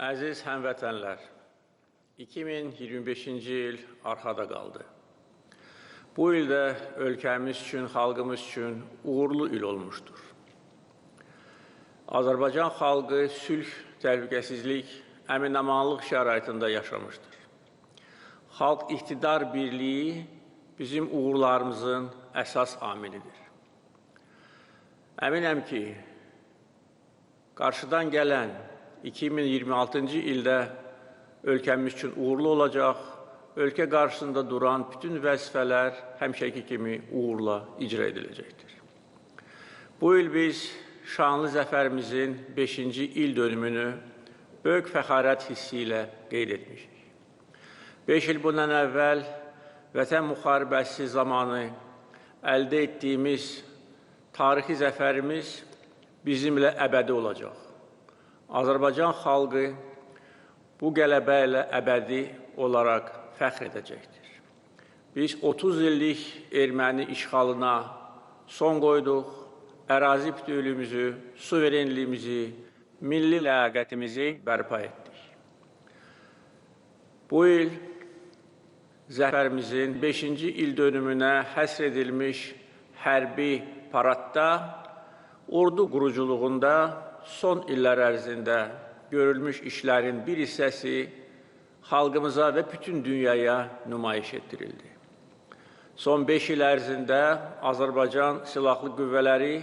Əziz həmvətənlər, 2025-ci il arxada qaldı. Bu ildə ölkəmiz üçün, xalqımız üçün uğurlu il olmuşdur. Azərbaycan xalqı sülh, təhlükəsizlik, əmin-amanlıq şəraitində yaşamışdır. Xalq iqtidar birliyi bizim uğurlarımızın əsas amilidir. Əminəm ki, qarşıdan gələn 2026-cı ildə ölkəmiz üçün uğurlu olacaq, ölkə qarşısında duran bütün vəzifələr həmişəki kimi uğurla icra ediləcəkdir. Bu il biz şanlı zəfərimizin 5-ci il dönümünü böyük fəxarət hissi ilə qeyd etmişik. 5 il bundan əvvəl Vətən müharibəsi zamanı əldə etdiyimiz tarixi zəfərimiz bizimlə əbədi olacaq. Azərbaycan xalqı bu qələbə ilə əbədi olaraq fəxr edəcəkdir. Biz 30 illik erməni işğalına son qoyduq, ərazi bütövlüyümüzü, suverenliyimizi, milli ləyaqətimizi bərpa etdik. Bu il zəfərimizin 5-ci il dönümünə həsr edilmiş hərbi paradda, ordu quruculuğunda son illər ərzində görülmüş işlərin bir hissəsi xalqımıza və bütün dünyaya nümayiş etdirildi. Son 5 il ərzində Azərbaycan Silahlı Qüvvələri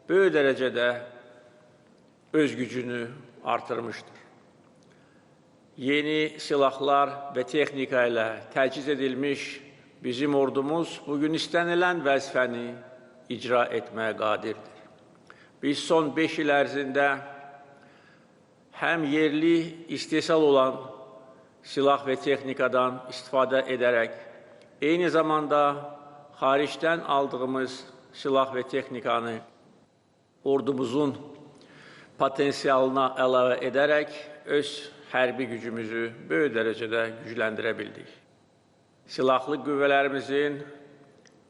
böyük dərəcədə öz gücünü artırmışdır. Yeni silahlar və texnika ilə təchiz edilmiş bizim ordumuz bugün istənilən vəzifəni icra etməyə qadirdir. Biz son 5 il ərzində həm yerli istehsal olan silah və texnikadan istifadə edərək, eyni zamanda xaricdən aldığımız silah və texnikanı ordumuzun potensialına əlavə edərək öz hərbi gücümüzü böyük dərəcədə gücləndirə bildik. Silahlı qüvvələrimizin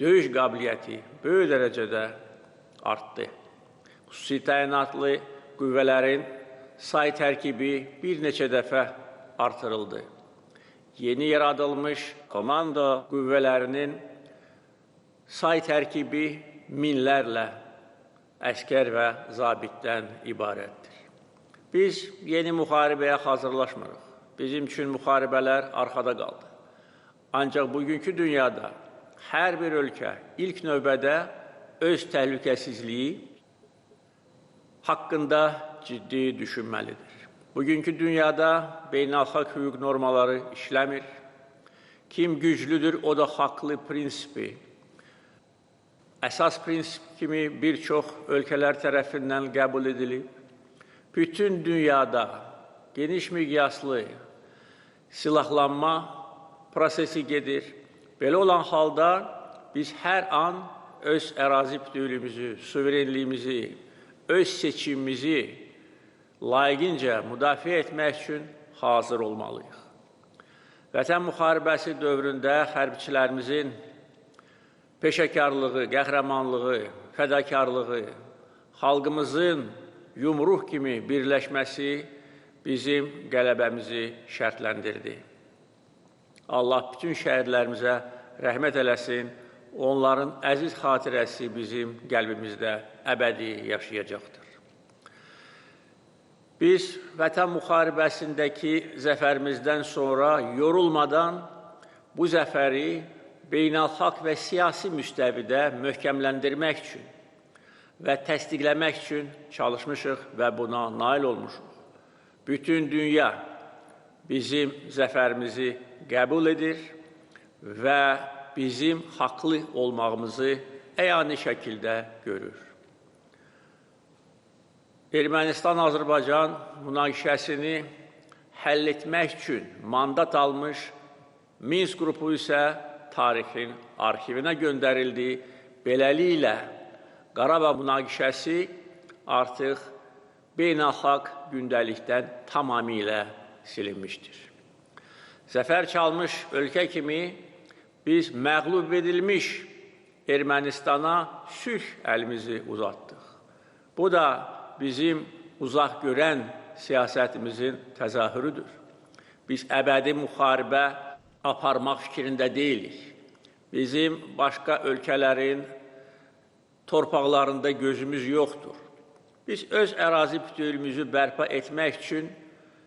döyüş qabiliyyəti böyük dərəcədə artdı. Xüsusi təyinatlı qüvvələrin say tərkibi bir neçə dəfə artırıldı. Yeni yaradılmış komando qüvvələrinin say tərkibi minlərlə əskər və zabitdən ibarətdir. Biz yeni müharibəyə hazırlaşmırıq. Bizim üçün müharibələr arxada qaldı. Ancaq bugünkü dünyada hər bir ölkə ilk növbədə öz təhlükəsizliyi haqqında ciddi düşünməlidir. Bugünkü dünyada beynəlxalq hüquq normaları işləmir. Kim güclüdür, o da haqlı prinsipi. Əsas prinsip kimi bir çox ölkələr tərəfindən qəbul edilib. Bütün dünyada geniş miqyaslı silahlanma prosesi gedir. Belə olan halda biz hər an öz ərazi bütövlüyümüzü, suverenliyimizi, öz seçimimizi layiqincə müdafiə etmək üçün hazır olmalıyıq. Vətən müharibəsi dövründə hərbiçilərimizin peşəkarlığı, qəhrəmanlığı, fədakarlığı, xalqımızın yumruq kimi birləşməsi bizim qələbəmizi şərtləndirdi. Allah bütün şəhidlərimizə rəhmət eləsin, onların əziz xatirəsi bizim qəlbimizdə əbədi yaşayacaqdır. Biz Vətən müharibəsindəki zəfərimizdən sonra yorulmadan bu zəfəri beynəlxalq və siyasi müstəvidə möhkəmləndirmək üçün və təsdiqləmək üçün çalışmışıq və buna nail olmuşuq. Bütün dünya bizim zəfərimizi qəbul edir və bizim haqlı olmağımızı əyani şəkildə görür. Ermənistan-Azərbaycan münaqişəsini həll etmək üçün mandat almış Minsk qrupu isə tarixin arxivinə göndərildi. Beləliklə, Qarabağ münaqişəsi artıq beynəlxalq gündəlikdən tamamilə silinmişdir. Zəfər çalmış ölkə kimi biz məğlub edilmiş Ermənistana sülh əlimizi uzatdıq. Bu da bizim uzaq görən siyasətimizin təzahürüdür. Biz əbədi müharibə aparmaq fikrində deyilik. Bizim başqa ölkələrin torpaqlarında gözümüz yoxdur. Biz öz ərazi bütövlüyümüzü bərpa etmək üçün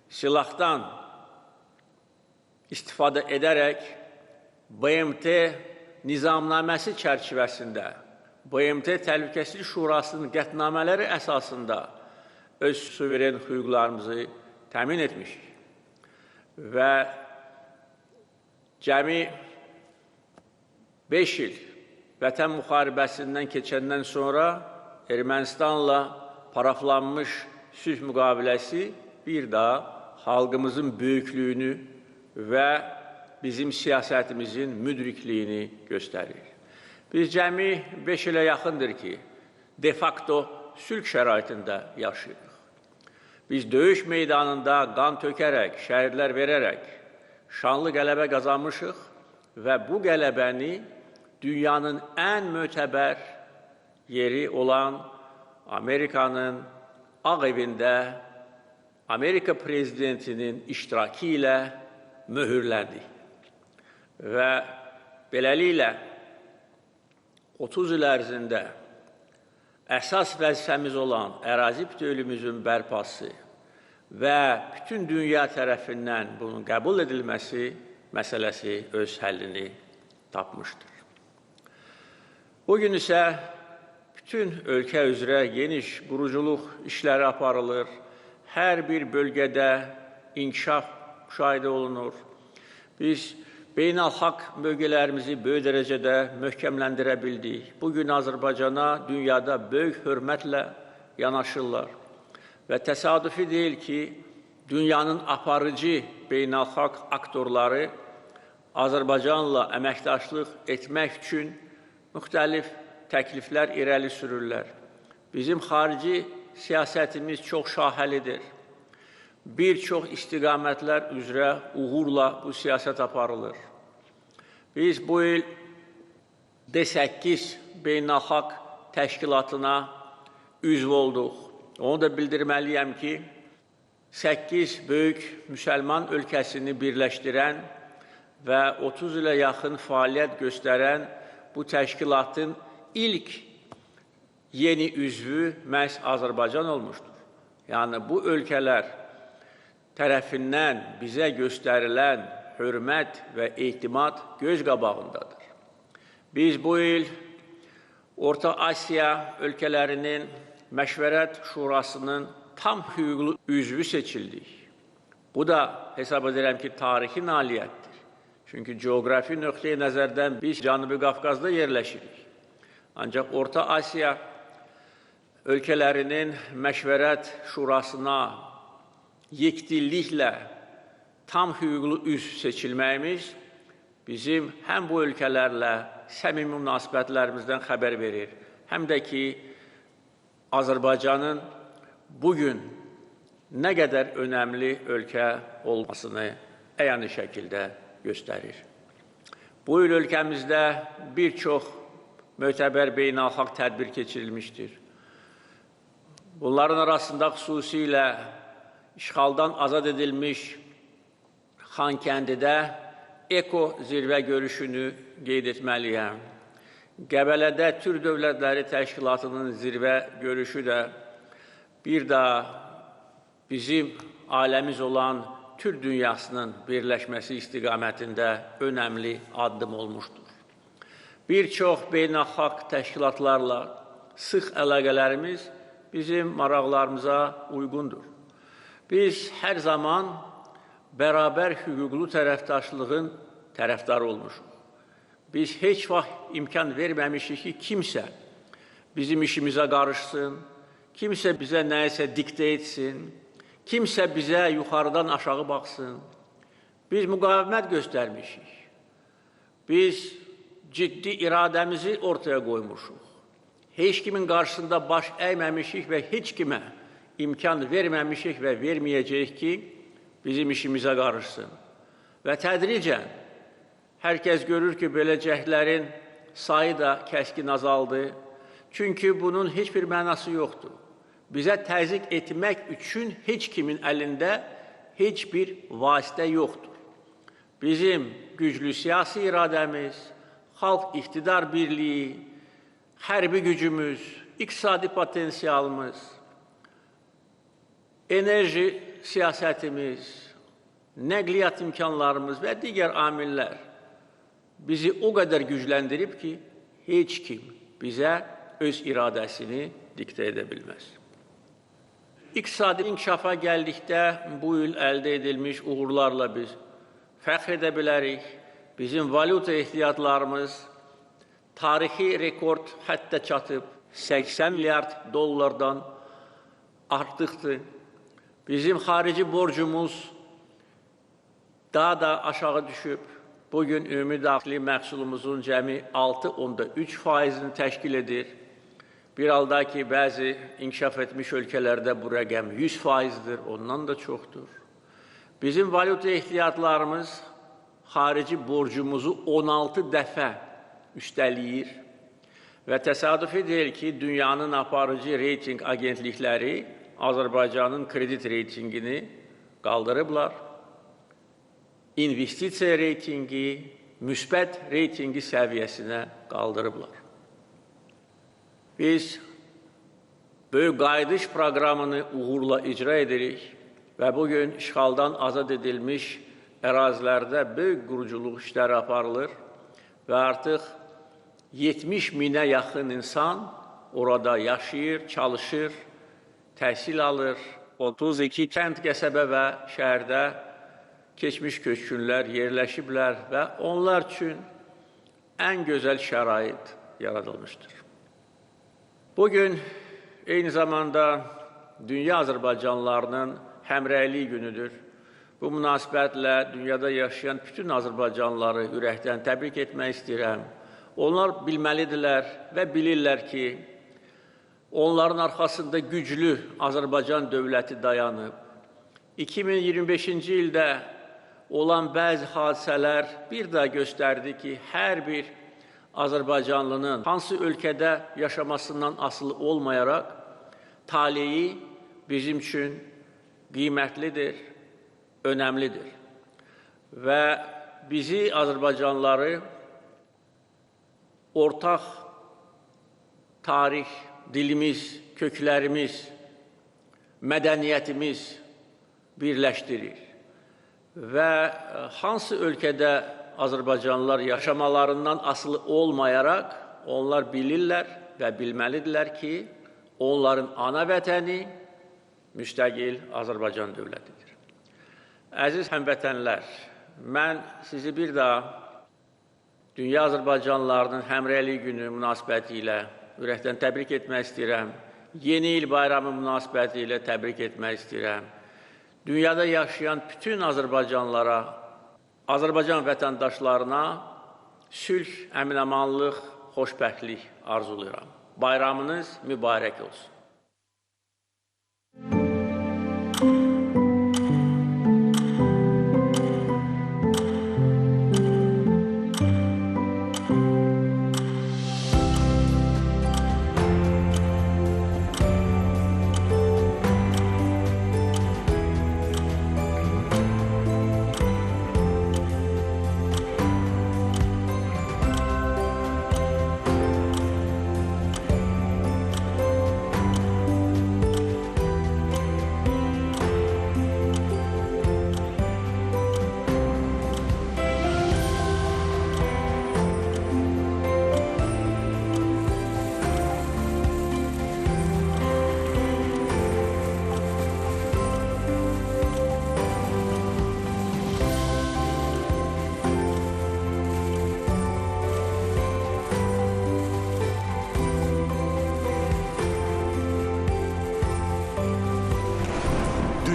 silahdan istifadə edərək BMT nizamnaməsi çərçivəsində, BMT Təhlükəsizlik Şurasının qətnamələri əsasında öz suveren hüquqlarımızı təmin etmişik. Və cəmi 5 il Vətən müharibəsindən keçəndən sonra Ermənistanla paraflanmış sülh müqaviləsi bir daha xalqımızın böyüklüyünü və bizim siyasətimizin müdrikliyini göstərir. Biz cəmi 5 ilə yaxındır ki, de facto sülh şəraitində yaşayırıq. Biz döyüş meydanında qan tökərək, şəhidlər verərək şanlı qələbə qazanmışıq və bu qələbəni dünyanın ən mötəbər yeri olan Amerikanın Ağ Evində Amerika prezidentinin iştirakı ilə möhürləndik. Və beləliklə 30 il ərzində əsas vəzifəmiz olan ərazi bütövlüyümüzün bərpası və bütün dünya tərəfindən bunun qəbul edilməsi məsələsi öz həllini tapmışdır. Bugün isə bütün ölkə üzrə geniş quruculuq işləri aparılır, hər bir bölgədə inkişaf müşahidə olunur. Biz beynəlxalq mövqelərimizi böyük dərəcədə möhkəmləndirə bildik. Bugün Azərbaycana dünyada böyük hörmətlə yanaşırlar. Və təsadüfi deyil ki, dünyanın aparıcı beynəlxalq aktorları Azərbaycanla əməkdaşlıq etmək üçün müxtəlif təkliflər irəli sürürlər. Bizim xarici siyasətimiz çox şaxəlidir. Bir çox istiqamətlər üzrə uğurla bu siyasət aparılır. Biz bu il D8 beynəlxalq təşkilatına üzv olduq. Onu da bildirməliyəm ki, 8 böyük müsəlman ölkəsini birləşdirən və 30 ilə yaxın fəaliyyət göstərən bu təşkilatın ilk yeni üzvü məhz Azərbaycan olmuşdur. Yəni, bu ölkələr tərəfindən bizə göstərilən hörmət və etimad göz qabağındadır. Biz bu il Orta Asiya ölkələrinin Məşvərət Şurasının tam hüquqlu üzvü seçildik. Bu da hesab edirəm ki, tarixi nailiyyətdir. Çünki coğrafi nöqteyi nəzərdən biz Cənubi Qafqazda yerləşirik. Ancaq Orta Asiya ölkələrinin Məşvərət Şurasına yekdilliklə tam hüquqlu üzv seçilməyimiz bizim həm bu ölkələrlə səmimi münasibətlərimizdən xəbər verir, həm də ki, Azərbaycanın bugün nə qədər önəmli ölkə olmasını əyani şəkildə göstərir. Bu il ölkəmizdə bir çox mötəbər beynəlxalq tədbir keçirilmişdir. Bunların arasında xüsusilə işğaldan azad edilmiş Xankəndidə Eko zirvə görüşünü qeyd etməliyəm. Qəbələdə Türk Dövlətləri Təşkilatının zirvə görüşü də bir daha bizim aləmiz olan Türk dünyasının birləşməsi istiqamətində önəmli addım olmuşdur. Bir çox beynəlxalq təşkilatlarla sıx əlaqələrimiz bizim maraqlarımıza uyğundur. Biz hər zaman bərabər hüquqlu tərəfdaşlığın tərəfdarı olmuşuq. Biz heç vaxt imkan verməmişik ki, kimsə bizim işimizə qarışsın, kimsə bizə nəyisə diktə etsin, kimsə bizə yuxarıdan aşağı baxsın. Biz müqavimət göstərmişik. Biz ciddi iradəmizi ortaya qoymuşuq. Heç kimin qarşısında baş əyməmişik və heç kimə imkan verməmişik və verməyəcəyik ki, bizim işimizə qarışsın. Və tədricən hər kəs görür ki, belə cəhdlərin sayı da kəskin azaldı. Çünki bunun heç bir mənası yoxdur. bizə təzyiq etmək üçün heç kimin əlində heç bir vasitə yoxdur. Bizim güclü siyasi iradəmiz, xalq iqtidar birliyi, hərbi gücümüz, iqtisadi potensialımız, enerji siyasətimiz, nəqliyyat imkanlarımız və digər amillər bizi o qədər gücləndirib ki, heç kim bizə öz iradəsini diktə edə bilməz. İqtisadi inkişafa gəldikdə bu il əldə edilmiş uğurlarla biz fəxr edə bilərik. Bizim valyuta ehtiyatlarımız tarixi rekord hətta çatıb 80 milyard dollardan artıqdır. Bizim xarici borcumuz daha da aşağı düşüb. Bugün ümumi daxili məhsulumuzun cəmi 6,3%-ni təşkil edir. Bir halda ki, bəzi inkişaf etmiş ölkələrdə bu rəqəm 100%-dir, ondan da çoxdur. Bizim valyuta ehtiyatlarımız xarici borcumuzu 16 dəfə üstəliyir və təsadüfi deyil ki, dünyanın aparıcı reyting agentlikləri Azərbaycanın kredit reytingini qaldırıblar. İnvestisiya reytingi, müsbət reytingi səviyyəsinə qaldırıblar. Biz böyük qayıdış proqramını uğurla icra edirik və bugün işğaldan azad edilmiş ərazilərdə böyük quruculuq işləri aparılır və artıq 70 minə yaxın insan orada yaşayır, çalışır, təhsil alır. 32 kənd, qəsəbə və şəhərdə keçmiş köçkünlər yerləşiblər və onlar üçün ən gözəl şərait yaradılmışdır. Bugün eyni zamanda dünya Azərbaycanlılarının həmrəylik günüdür. Bu münasibətlə dünyada yaşayan bütün Azərbaycanlıları ürəkdən təbrik etmək istəyirəm. Onlar bilməlidirlər və bilirlər ki, onların arxasında güclü Azərbaycan dövləti dayanıb. 2025-ci ildə olan bəzi hadisələr bir daha göstərdi ki, hər bir Azərbaycanlının hansı ölkədə yaşamasından asılı olmayaraq taleyi bizim üçün qiymətlidir, önəmlidir. Və bizi Azərbaycanlıları ortaq tarix, dilimiz, köklərimiz, mədəniyyətimiz birləşdirir. Və hansı ölkədə Azərbaycanlılar yaşamalarından asılı olmayaraq, onlar bilirlər və bilməlidirlər ki, onların ana vətəni müstəqil Azərbaycan dövlətidir. Əziz həmvətənlər, mən sizi bir daha Dünya Azərbaycanlılarının həmrəylik günü münasibəti ilə ürəkdən təbrik etmək istəyirəm. Yeni il bayramı münasibəti ilə təbrik etmək istəyirəm. Dünyada yaşayan bütün Azərbaycanlılara, Azərbaycan vətəndaşlarına sülh, əmin-amanlıq, xoşbəxtlik arzulayıram. Bayramınız mübarək olsun.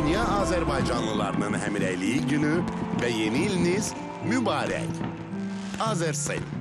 Dünya Azərbaycanlılarının həmrəyliyi günü və yeni iliniz mübarək. Azərsel.